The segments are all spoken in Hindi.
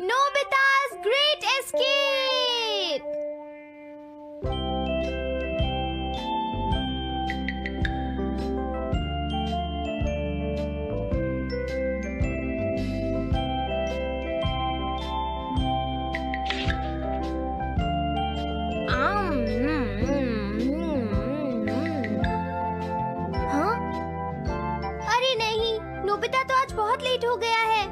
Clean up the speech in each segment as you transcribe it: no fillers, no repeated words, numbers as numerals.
Nobita's Great Escape! हाँ? अरे नहीं, नोबिता तो आज बहुत लेट हो गया है।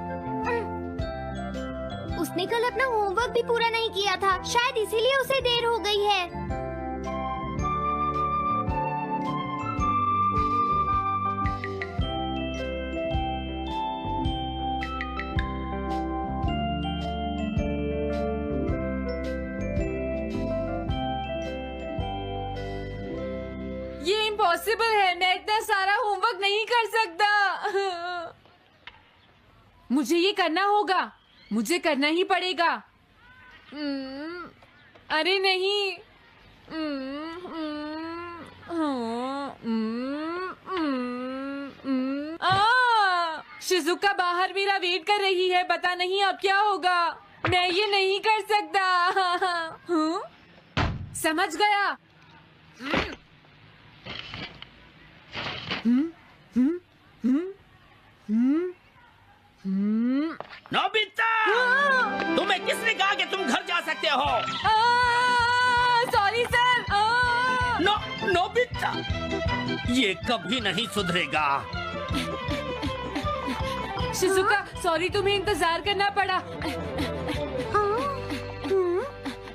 उसने कल अपना होमवर्क भी पूरा नहीं किया था, शायद इसीलिए उसे देर हो गई है। ये इम्पॉसिबल है, मैं इतना सारा होमवर्क नहीं कर सकता। मुझे ये करना होगा, मुझे करना ही पड़ेगा। अरे नहीं। शिजुका बाहर मेरा वेट कर रही है, पता नहीं अब क्या होगा। मैं ये नहीं कर सकता। समझ गया। नोबिता, तुम्हें किसने कहा कि तुम घर जा सकते हो? Sorry sir. नोबिता, ये कभी नहीं सुधरेगा। शिजुका, सॉरी तुम्हें इंतजार करना पड़ा।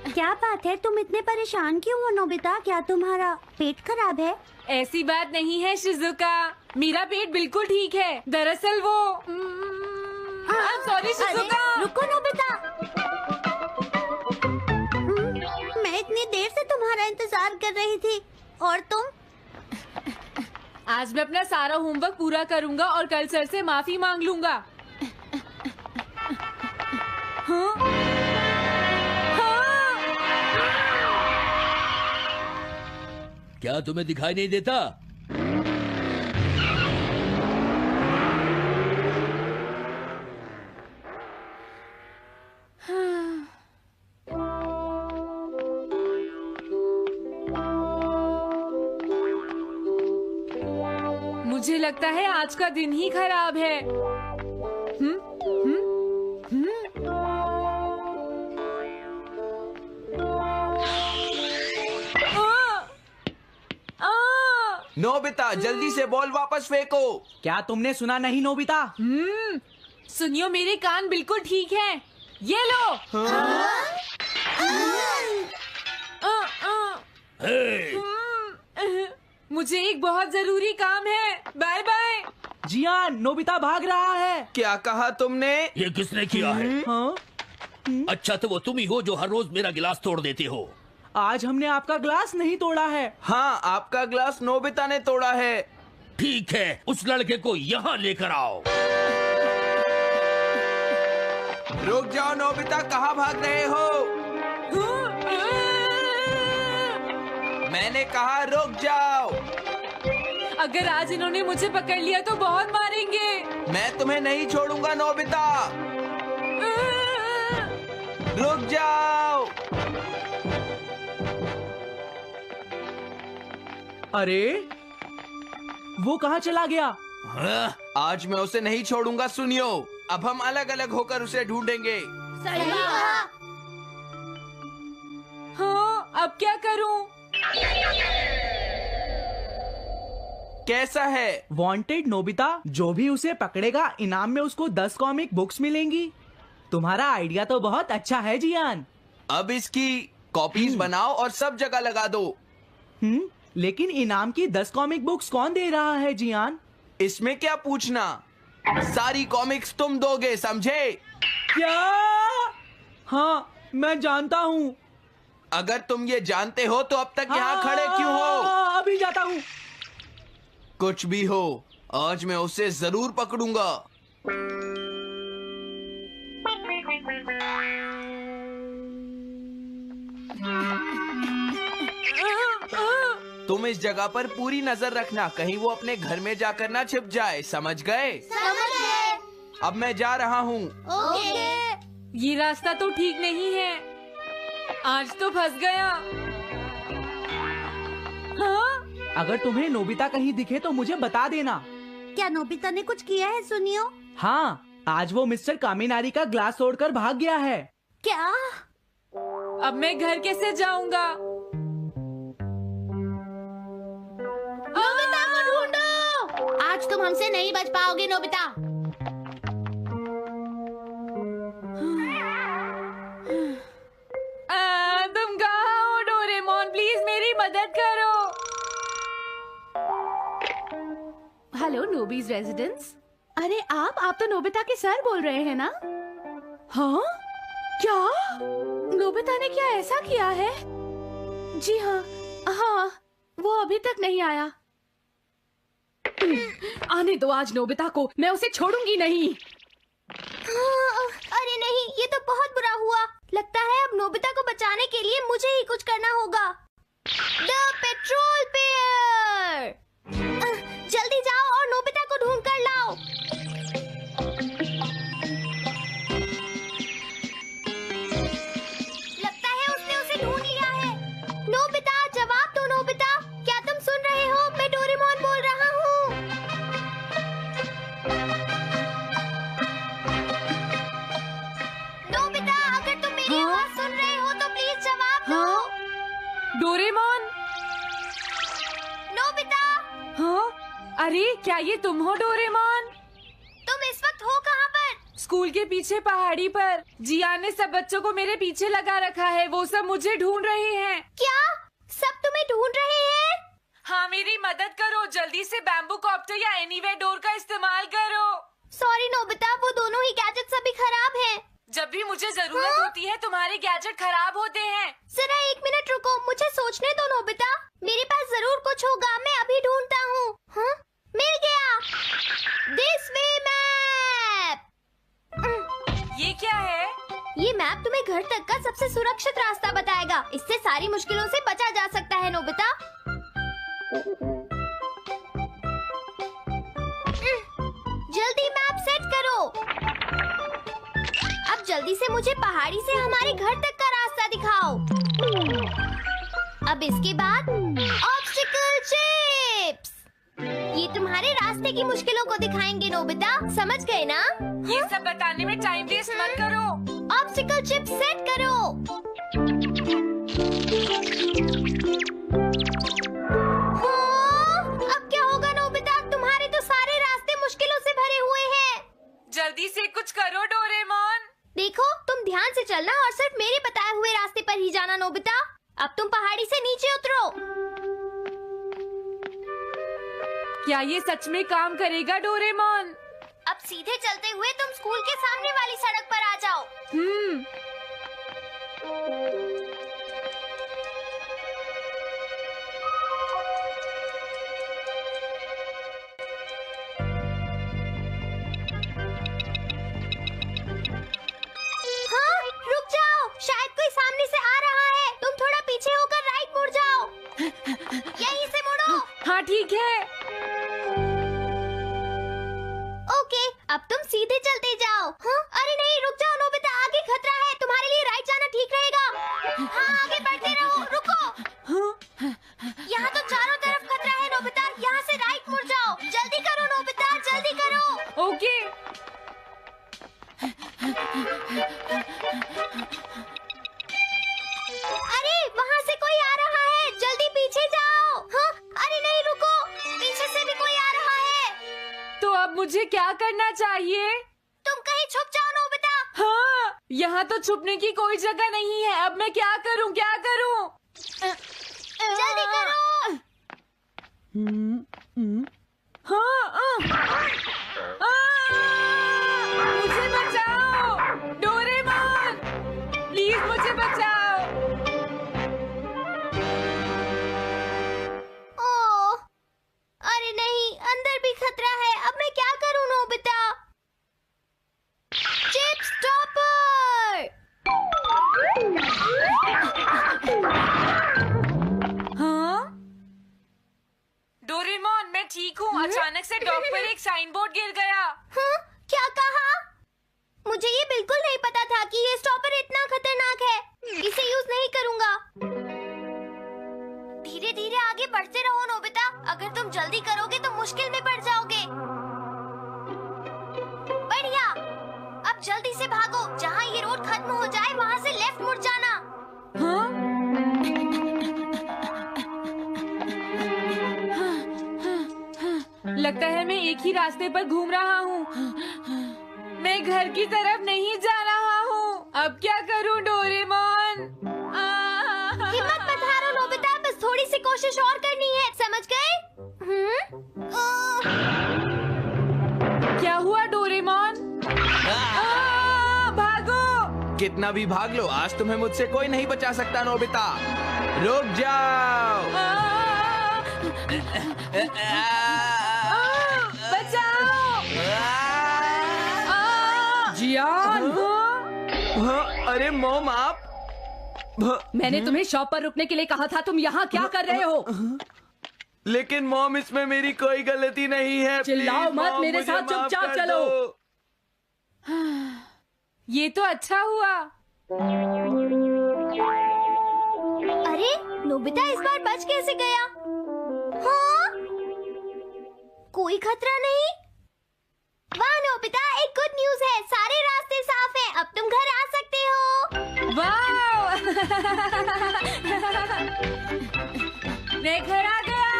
क्या बात है, तुम इतने परेशान क्यों हो नोबिता? क्या तुम्हारा पेट खराब है? ऐसी बात नहीं है शिजुका, मेरा पेट बिल्कुल ठीक है। दरअसल वो सॉरी शिजुका। रुको नोबिता, मैं इतनी देर से तुम्हारा इंतजार कर रही थी और तुम? आज मैं अपना सारा होमवर्क पूरा करूंगा और कल सर से माफी मांग लूंगा। हाँ? हाँ? क्या तुम्हें दिखाई नहीं देता? मुझे लगता है आज का दिन ही खराब है। नोबिता, जल्दी से बॉल वापस फेंको। क्या तुमने सुना नहीं नोबिता? सुनियो, मेरे कान बिल्कुल ठीक हैं। ये लो। मुझे एक बहुत जरूरी काम है। Bye bye. जियान, नोबिता भाग रहा है। क्या कहा तुमने? ये किसने किया है? हाँ? अच्छा, तो वो तुम ही हो जो हर रोज मेरा गिलास तोड़ देते हो। आज हमने आपका ग्लास नहीं तोड़ा है। हाँ, आपका ग्लास नोबिता ने तोड़ा है। ठीक है, उस लड़के को यहाँ लेकर आओ। रुक जाओ नोबिता, कहाँ भाग रहे हो? मैंने कहा रुक जाओ। अगर आज इन्होंने मुझे पकड़ लिया तो बहुत मारेंगे। मैं तुम्हें नहीं छोड़ूंगा नोबिता, रुक जाओ। अरे वो कहाँ चला गया? आज मैं उसे नहीं छोड़ूंगा। सुनियो, अब हम अलग अलग होकर उसे ढूंढेंगे। सही कहा। हाँ, अब क्या करूं? कैसा है? वांटेड नोबिता, जो भी उसे पकड़ेगा इनाम में उसको 10 कॉमिक बुक्स मिलेंगी। तुम्हारा आइडिया तो बहुत अच्छा है जियान। अब इसकी कॉपीज बनाओ और सब जगह लगा दो। लेकिन इनाम की 10 कॉमिक बुक्स कौन दे रहा है जियान? इसमें क्या पूछना, सारी कॉमिक्स तुम दोगे, समझे? क्या? हाँ, मैं जानता हूँ। अगर तुम ये जानते हो तो अब तक यहाँ खड़े क्यों हो? अभी जाता हूँ। कुछ भी हो, आज मैं उसे जरूर पकड़ूंगा। तुम इस जगह पर पूरी नजर रखना, कहीं वो अपने घर में जाकर ना छिप जाए, समझ गए? समझ गए। अब मैं जा रहा हूँ। ओके। ये रास्ता तो ठीक नहीं है। आज तो फंस गया। हाँ? अगर तुम्हें नोबिता कहीं दिखे तो मुझे बता देना। क्या नोबिता ने कुछ किया है सुनियो? हाँ, आज वो मिस्टर कामिनारी का ग्लास तोड़कर भाग गया है। क्या? अब मैं घर कैसे जाऊंगा? नोबिता को ढूंढो। आज तुम हमसे नहीं बच पाओगे नोबिता। तुम कहाँ हो डोरेमोन? प्लीज मेरी मदद करो। हेलो नोबीज रेजिडेंस। अरे आप तो नोबिता के सर बोल रहे हैं ना? हाँ? क्या? नोबिता ने क्या ऐसा किया है? जी हाँ, वो अभी तक नहीं आया। आने दो आज नोबिता को, मैं उसे छोड़ूंगी नहीं। अरे नहीं, ये तो बहुत बुरा हुआ। लगता है अब नोबिता को बचाने के लिए मुझे ही कुछ करना होगा। द पेट्रोल पेयर, जल्दी जाओ और नोबिता को ढूंढ कर लाओ। लगता है उसने उसे ढूंढ लिया है। नोबिता, जवाब दो नोबिता। क्या तुम सुन रहे हो? मैं डोरेमोन बोल रहा हूँ। नोबिता, अगर तुम मेरी आवाज सुन रहे हो तो प्लीज जवाब दो। डोरेमोन? नोबिता, हाँ? अरे क्या ये तुम हो डोरेमोन? तुम इस वक्त हो कहाँ पर? स्कूल के पीछे पहाड़ी पर। जियान ने सब बच्चों को मेरे पीछे लगा रखा है। वो सब मुझे ढूंढ रहे हैं। क्या? सब तुम्हें ढूंढ रहे हैं? हाँ, मेरी मदद करो। जल्दी से बैम्बू कॉप्टर या एनीवेयर डोर का इस्तेमाल करो। सॉरी नोबिता, वो दोनों ही गैजेट्स अभी खराब हैं। जब भी मुझे जरूरत होती है तुम्हारे गैजेट खराब होते हैं। जरा 1 मिनट रुको, मुझे सोचने दो नोबिता। मेरे पास जरूर कुछ होगा, मैं अभी ढूंढता हूँ। हाँ? मिल गया। This way map. ये क्या है? ये मैप तुम्हें घर तक का सबसे सुरक्षित रास्ता बताएगा। इससे सारी मुश्किलों से बचा जा सकता है नोबिता। जल्दी मैप सेट करो। अब जल्दी से मुझे पहाड़ी से हमारे घर तक का रास्ता दिखाओ। अब इसके बाद ऑब्स्टिकल चिप्स। ये तुम्हारे रास्ते की मुश्किलों को दिखाएंगे नोबिता, समझ गए ना? ये सब बताने में टाइम वेस्ट मत करो। ऑब्स्टिकल चिप्स सेट करो। हाँ, अब क्या होगा नोबिता? तुम्हारे तो सारे रास्ते मुश्किलों से भरे हुए हैं। जल्दी से कुछ करो डोरेमोन। देखो, तुम ध्यान से चलना और सिर्फ मेरे बताए हुए रास्ते पर ही जाना नोबिता। अब तुम पहाड़ी से नीचे उतरो। क्या ये सच में काम करेगा डोरेमोन? अब सीधे चलते हुए तुम स्कूल के सामने वाली सड़क पर आ जाओ। हाँ, रुक जाओ, शायद कोई सामने से आ रहा है। तुम थोड़ा पीछे होकर राइट मुड़ जाओ। यहीं से मुड़ो। हाँ ठीक है। ओके, अब तुम सीधे चलते जाओ। हाँ? अरे नहीं, रुक जाओ नोबिता, आगे खतरा है। तुम्हारे लिए राइट जाना ठीक रहेगा। हाँ, आगे बढ़ते रहो। रुको, यहाँ तो चारों तरफ खतरा है नोबिता। यहाँ से राइट मुड़ जाओ। जल्दी करो नोबिता, जल्दी करो। ओके। अरे वहाँ से कोई आ रहा है, जल्दी पीछे जाओ। हाँ? अरे नहीं, रुको, पीछे से भी कोई आ रहा है। तो अब मुझे क्या करना चाहिए? तुम कहीं छुप जाओ नोबिता। हाँ, यहाँ तो छुपने की कोई जगह नहीं है। अब मैं क्या करूँ, क्या करूँ? जल्दी करो। हाँ, मुझे बचाओ डोरेमोन, प्लीज मुझे बचाओ। ओह, अरे नहीं, अंदर भी खतरा है। अब मैं क्या करूं नोबिता? Chip stopper. हाँ? डोरेमोन, मैं ठीक हूँ। अचानक से डॉक पर एक साइन बोर्ड गिर गया। हाँ? क्या कहा? मुझे ये बिल्कुल नहीं पता था कि ये जल्दी करोगे तो मुश्किल में पड़ जाओगे। बढ़िया, अब जल्दी से भागो। जहाँ ये रोड खत्म हो जाए वहाँ से लेफ्ट मुड़ जाना। हाँ? लगता है मैं एक ही रास्ते पर घूम रहा हूँ। मैं घर की तरफ नहीं जा रहा हूँ। अब क्या करूँ डोरेमोन? हिम्मत मत हारो नोबिता, बस थोड़ी सी कोशिश और करनी है, समझ गए? क्या हुआ डोरेमोन? भागो! कितना भी भाग लो, आज तुम्हें मुझसे कोई नहीं बचा सकता नोबिता। रुक जाओ। बचाओ! जियान! अरे मॉम, आप मैंने तुम्हें शॉप पर रुकने के लिए कहा था, तुम यहाँ क्या कर रहे हो? लेकिन मॉम, इसमें मेरी कोई गलती नहीं है। चिल्लाओ प्लीज, मत, मॉम, मेरे मुझे साथ माफ चुपचाप कर चलो। दो। ये तो अच्छा हुआ। अरे नोबिता इस बार बच कैसे गया? हाँ? कोई खतरा नहीं? वाह नोबिता, एक गुड न्यूज है, सारे रास्ते साफ हैं, अब तुम घर आ सकते हो। वाह! मैं घर आ गया।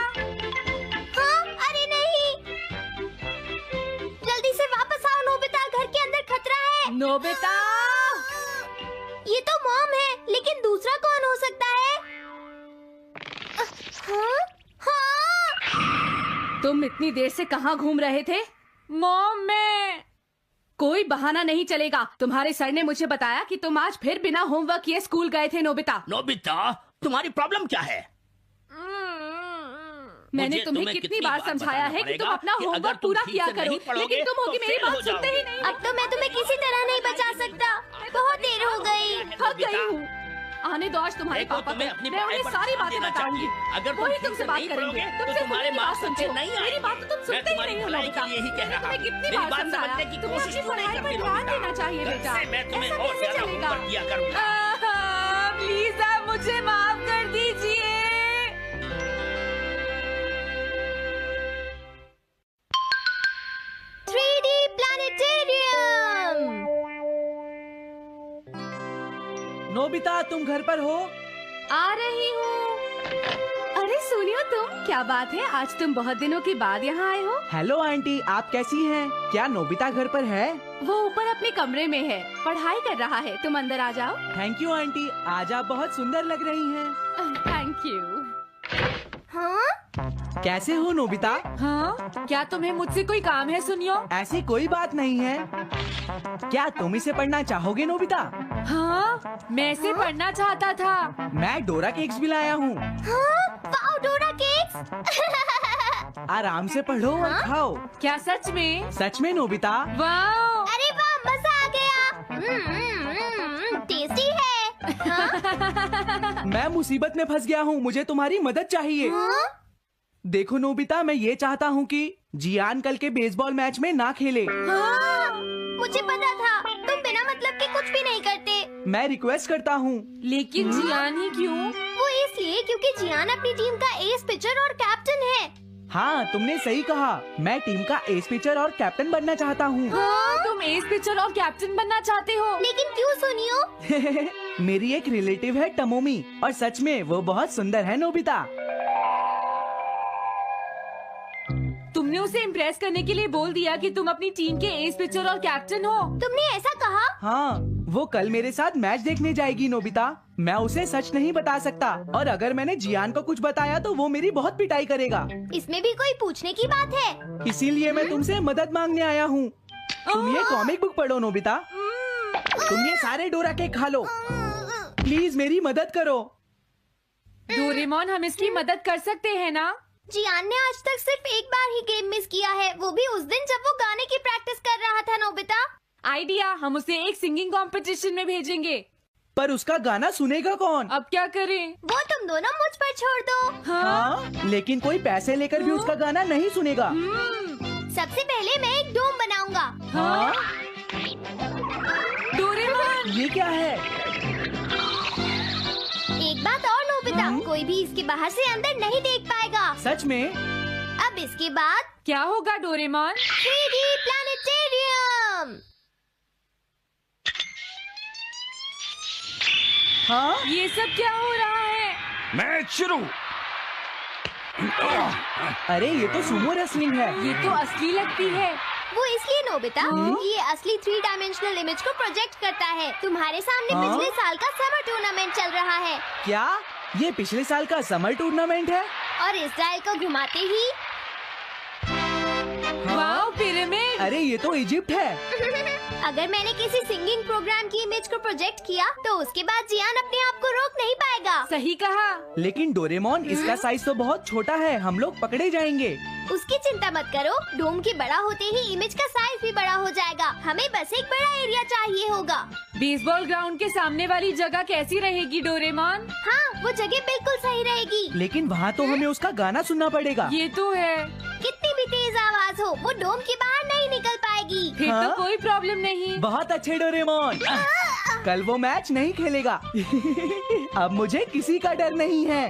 हाँ? अरे नहीं, जल्दी से वापस आओ नोबिता, घर के अंदर खतरा है। नोबिता! ये तो मॉम है, लेकिन दूसरा कौन हो सकता है? हाँ? हाँ? तुम इतनी देर से कहाँ घूम रहे थे? मॉम, मैं कोई बहाना नहीं चलेगा। तुम्हारे सर ने मुझे बताया कि तुम आज फिर बिना होमवर्क किए स्कूल गए थे नोबिता। नोबिता, तुम्हारी प्रॉब्लम क्या है? मैंने मुझे तुम्हें कितनी बार समझाया है कि तुम अपना कि अगर होमवर्क तुम पूरा ठीक किया से करो, नहीं पढ़ोगे, लेकिन तुम होगी तो मेरी फेल हो बात सुनते ही जाओगे। नहीं। अब तो मैं तुम्हें किसी तरह नहीं बचा सकता, बहुत देर हो गई। थक गई हूँ। आने दो आज तुम्हारे देखो, पापा तुम्हें को। अपनी मैं पढ़ाई उन्हें पर सारी ध्यान बातें देना बताऊंगी। चाहिए। अगर तुम वही ठीक तुमसे से बात नहीं करेंगे। पढ़ोगे, तो तुमसे तुम्हारे सुनने की मार्क्स बात अच्छे सुनते हो। नहीं मेरी बात तो तुम मैं सुनते ही तुम्हारी नहीं हो भलाई नोबिता। के लिए ही कह मैंने रहा तुम्हें हूँ। कितनी मेरी बार बात समझाया, समझने की तुम्हें कोशिश अपनी तो नहीं पढ़ाई पर करती ध्यान नोबिता। देना चाहिए कल बेटा। से मैं तुम्हें ऐसा और कैसे ज्यादा चलेगा? होमवर्क किया करूंगा। प्लीज आप मुझे माफ कर दीजिए। 3D planetarium. नोबिता, तुम घर पर हो? आ रही हूँ। अरे सुनियो तुम, क्या बात है, आज तुम बहुत दिनों के बाद यहाँ आए हो? हेलो आंटी, आप कैसी हैं? क्या नोबिता घर पर है? वो ऊपर अपने कमरे में है, पढ़ाई कर रहा है। तुम अंदर आ जाओ। थैंक यू आंटी, आज आप बहुत सुंदर लग रही हैं। Thank you. हाँ? कैसे हो नोबिता? हाँ? क्या तुम्हें मुझसे कोई काम है सुनियो? ऐसी कोई बात नहीं है। क्या तुम इसे पढ़ना चाहोगे नोबिता? हाँ? मैं इसे पढ़ना चाहता था। मैं डोरा केक्स भी लाया हूँ। हाँ? वाओ, डोरा केक्स। आराम से पढ़ो और खाओ। क्या सच में? सच में नोबिता? वाह! अरे वाह, मजा आ गया। टेस्टी है। हाँ? मैं मुसीबत में फंस गया हूँ, मुझे तुम्हारी मदद चाहिए। हाँ? देखो नोबिता, मैं ये चाहता हूँ कि जियान कल के बेसबॉल मैच में ना खेले। हाँ? मुझे पता था, तुम बिना मतलब के कुछ भी नहीं करते। मैं रिक्वेस्ट करता हूँ। लेकिन जियान ही क्यों? वो इसलिए क्योंकि जियान अपनी टीम का एस पिचर और कैप्टन है। हाँ, तुमने सही कहा। मैं टीम का एस पिचर और कैप्टन बनना चाहता हूँ। हाँ? तुम एस पिचर और कैप्टन बनना चाहते हो? लेकिन क्यों सुनियो? मेरी एक रिलेटिव है टमोमी, और सच में वो बहुत सुंदर है नोबिता। तुमने उसे इम्प्रेस करने के लिए बोल दिया कि तुम अपनी टीम के एस पिचर और कैप्टन हो। तुमने ऐसा कहा? हाँ, वो कल मेरे साथ मैच देखने जाएगी नोबिता। मैं उसे सच नहीं बता सकता, और अगर मैंने जियान को कुछ बताया तो वो मेरी बहुत पिटाई करेगा। इसमें भी कोई पूछने की बात है? इसीलिए मैं तुमसे मदद मांगने आया हूँ। तुम ये कॉमिक बुक पढ़ो नोबिता। तुम ये सारे डोरा केक खा लो। प्लीज मेरी मदद करो। डोरेमोन, हम इसकी मदद कर सकते हैं ना? जियान ने आज तक सिर्फ एक बार ही गेम मिस किया है, वो भी उस दिन जब वो गाने की प्रैक्टिस कर रहा था नोबिता। आइडिया, हम उसे एक सिंगिंग कंपटीशन में भेजेंगे। पर उसका गाना सुनेगा कौन? अब क्या करें? वो तुम दोनों मुझ पर छोड़ दो। हाँ, लेकिन कोई पैसे लेकर भी उसका गाना नहीं सुनेगा। सबसे पहले मैं एक डोम बनाऊंगा। हाँ? डोरेमोन! ये क्या है? एक बात और नोबिता, कोई भी इसके बाहर से अंदर नहीं देख पाएगा। सच में? अब इसके बाद क्या होगा डोरेमोन? 3D planetarium. हाँ ये सब क्या हो रहा है? मैच शुरू। अरे ये तो सुमो रेसलिंग है। ये तो असली लगती है। वो इसलिए नोबिता, ये असली 3 डायमेंशनल इमेज को प्रोजेक्ट करता है। तुम्हारे सामने हाँ? पिछले साल का समर टूर्नामेंट चल रहा है क्या ये पिछले साल का समर टूर्नामेंट है? और इस डायल को घुमाते ही वाओ, पिरामिड। अरे ये तो इजिप्ट है। अगर मैंने किसी सिंगिंग प्रोग्राम की इमेज को प्रोजेक्ट किया तो उसके बाद जियान अपने आप को रोक नहीं पाएगा। सही कहा। लेकिन डोरेमोन इसका साइज तो बहुत छोटा है, हम लोग पकड़े जाएंगे। उसकी चिंता मत करो, डोम के बड़ा होते ही इमेज का साइज भी बड़ा हो जाएगा। हमें बस एक बड़ा एरिया चाहिए होगा। बेसबॉल ग्राउंड के सामने वाली जगह कैसी रहेगी डोरेमोन? हाँ, वो जगह बिल्कुल सही रहेगी। लेकिन वहाँ तो हमें उसका गाना सुनना पड़ेगा। ये तो है। कितनी भी तेज आवाज हो, वो डोम के बाहर नहीं निकल पाएगी। फिर हाँ? तो कोई प्रॉब्लम नहीं। बहुत अच्छे डोरेमोन। कल वो मैच नहीं खेलेगा। अब मुझे किसी का डर नहीं है।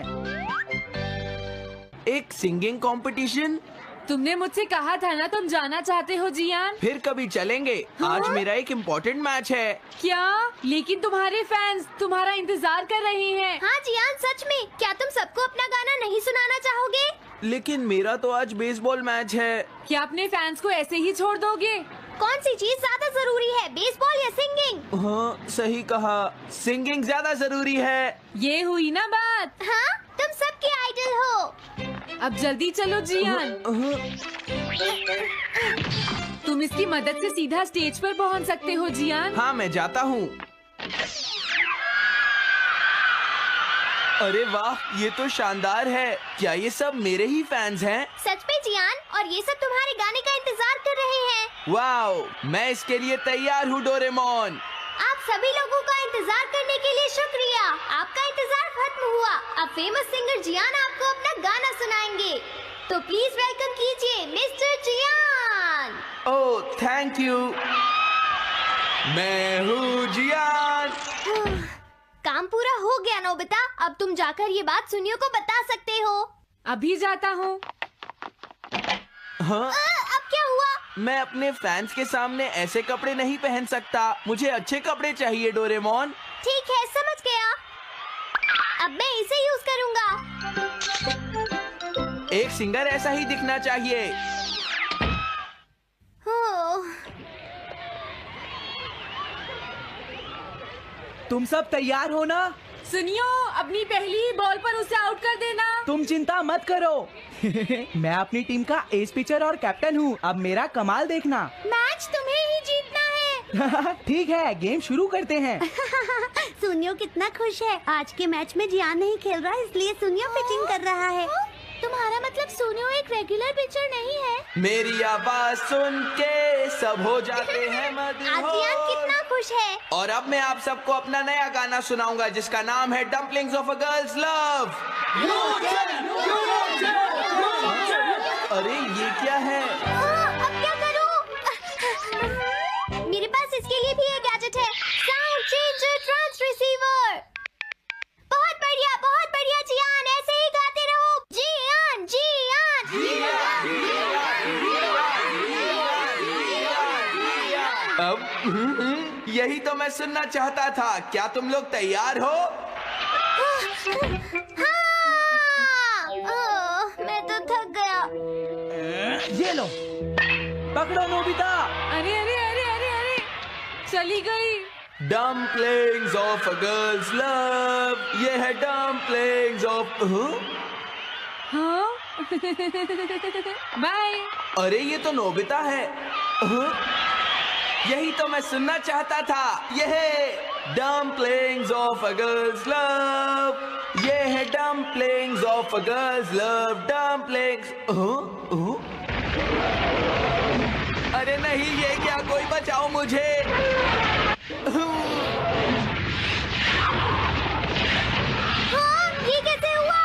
एक सिंगिंग कंपटीशन? तुमने मुझसे कहा था ना तुम जाना चाहते हो जियान। फिर कभी चलेंगे। आज मेरा एक इम्पोर्टेंट मैच है। क्या? लेकिन तुम्हारे फैंस तुम्हारा इंतजार कर रहे हैं। हाँ जियान, सच में क्या तुम सबको अपना गाना नहीं सुनाना चाहोगे? लेकिन मेरा तो आज बेसबॉल मैच है। क्या अपने फैंस को ऐसे ही छोड़ दोगे? कौन सी चीज ज्यादा जरूरी है, बेसबॉल या सिंगिंग? हाँ सही कहा, सिंगिंग ज्यादा जरूरी है। ये हुई ना बात। हाँ, तुम सबके आइडल हो। अब जल्दी चलो जियान। तुम इसकी मदद से सीधा स्टेज पर पहुंच सकते हो जियान। हाँ मैं जाता हूँ। अरे वाह, ये तो शानदार है। क्या ये सब मेरे ही फैंस हैं? सच में जियान, और ये सब तुम्हारे गाने का इंतजार कर रहे हैं। वाओ, मैं इसके लिए तैयार हूँ डोरेमोन। आप सभी लोगों का इंतजार करने के लिए शुक्रिया। आपका इंतजार खत्म हुआ। अब फेमस सिंगर जियान आपको अपना गाना सुनाएंगे। तो प्लीज वेलकम कीजिए mister Jian. Oh thank you. मैं हूँ जियान। काम पूरा हो गया नोबिता, अब तुम जाकर ये बात सुनियो को बता सकते हो। अभी जाता हूँ। हाँ, अब क्या हुआ? मैं अपने फैंस के सामने ऐसे कपड़े नहीं पहन सकता। मुझे अच्छे कपड़े चाहिए डोरेमोन। ठीक है, समझ गया। अब मैं इसे यूज करूँगा। एक सिंगर ऐसा ही दिखना चाहिए। तुम सब तैयार हो ना? सुनियो, अपनी पहली ही बॉल पर उसे आउट कर देना। तुम चिंता मत करो। मैं अपनी टीम का एस पिचर और कैप्टन हूँ। अब मेरा कमाल देखना। मैच तुम्हें ही जीतना है। ठीक है, गेम शुरू करते हैं। सुनियो कितना खुश है। आज के मैच में जियान नहीं खेल रहा, इसलिए सुनियो पिचिंग कर रहा है। तुम्हारा मतलब सुनियो एक रेगुलर पिचर नहीं है? मेरी आवाज सुन के सब हो जाते हैं आज जियान कितना खुश है। और अब मैं आप सबको अपना नया गाना सुनाऊंगा जिसका नाम है dumplings of a girls love. अरे ये क्या है? अब क्या करूं? मेरे पास इसके लिए भी एक गैजेट है, साउंड चेंजर ट्रांस रिसीवर। बहुत बढ़िया जियान, ऐसे ही गाते रहो। जियान जियान अब यही तो मैं सुनना चाहता था। क्या तुम लोग तैयार हो? हाँ, मैं तो थक गया। ये लो, पकड़ो नोबिता। अरे अरे अरे अरे अरे, चली गई। Dumplings of a girls love. ये है डम्पलिंग्स ऑफ। हाँ? बाय। अरे ये तो नोबिता है। यही तो मैं सुनना चाहता था। ये है dumplings of a girls love. ये है dumplings of a girls love. Dumplings. अरे नहीं, ये क्या? कोई बचाओ मुझे। हाँ, ये कैसे हुआ?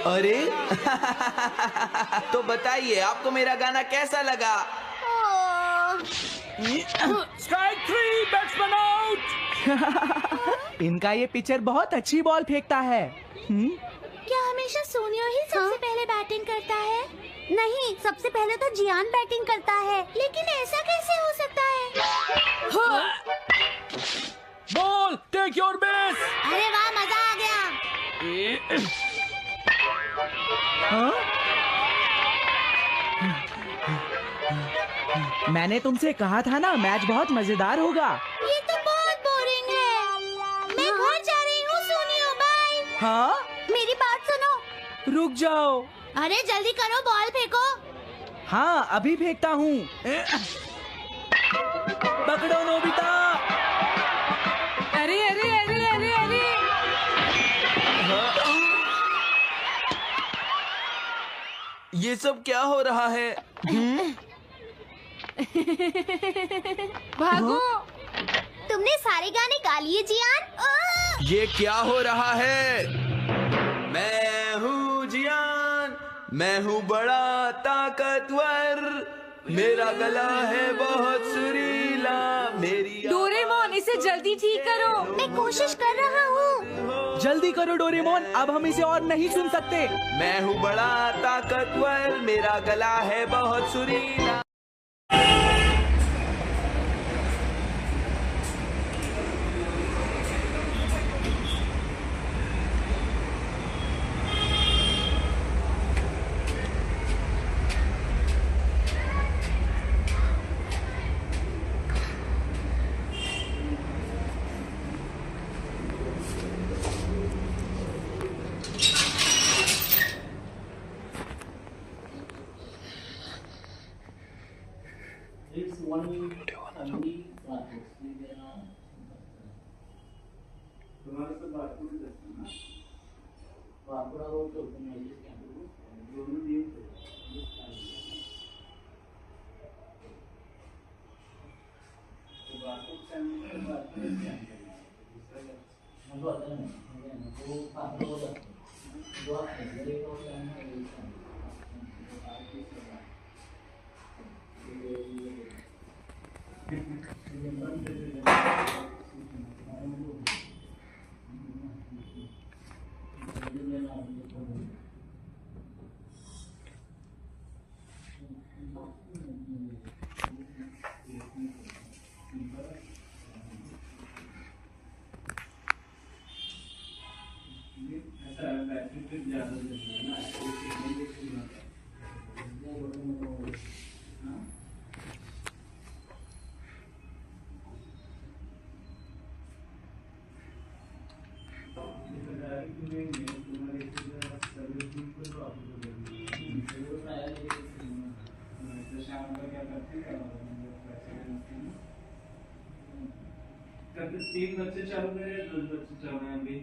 अरे तो बताइए आपको मेरा गाना कैसा लगा? ओह, स्ट्राइक 3, बैट्समैन आउट। आउट। इनका ये पिचर बहुत अच्छी बॉल फेंकता है। क्या हमेशा सोनियो ही सबसे पहले बैटिंग करता है? नहीं, सबसे पहले तो जियान बैटिंग करता है। लेकिन ऐसा कैसे हो सकता है? Ball, take your base. अरे वाह, मजा आ गया। मैंने तुमसे कहा था ना, मैच बहुत मजेदार होगा। ये तो बहुत बोरिंग है। मैं घर जा रही हूँ सोनियो, बाय। हाँ, मेरी बात सुनो। रुक जाओ। अरे जल्दी करो, बॉल फेंको। हाँ, अभी फेंकता हूँ। पकड़ो नोबिता। अरे अरे अरे अरे अरे ये सब क्या हो रहा है? भागो। तुमने सारे गाने गा लिए जियान? ये क्या हो रहा है? मैं हूँ जियान, मैं हूँ बड़ा ताकतवर, मेरा गला है बहुत सुरीला, मेरी डोरेमोन, इसे जल्दी ठीक करो। मैं कोशिश कर रहा हूँ। जल्दी करो डोरेमोन, अब हम इसे और नहीं सुन सकते। मैं हूँ बड़ा ताकतवर, मेरा गला है बहुत सुरीला। तीन बच्चे चालू करे, 2 बच्चे चल रहे हैं अभी।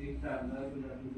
एक 4 गुजराती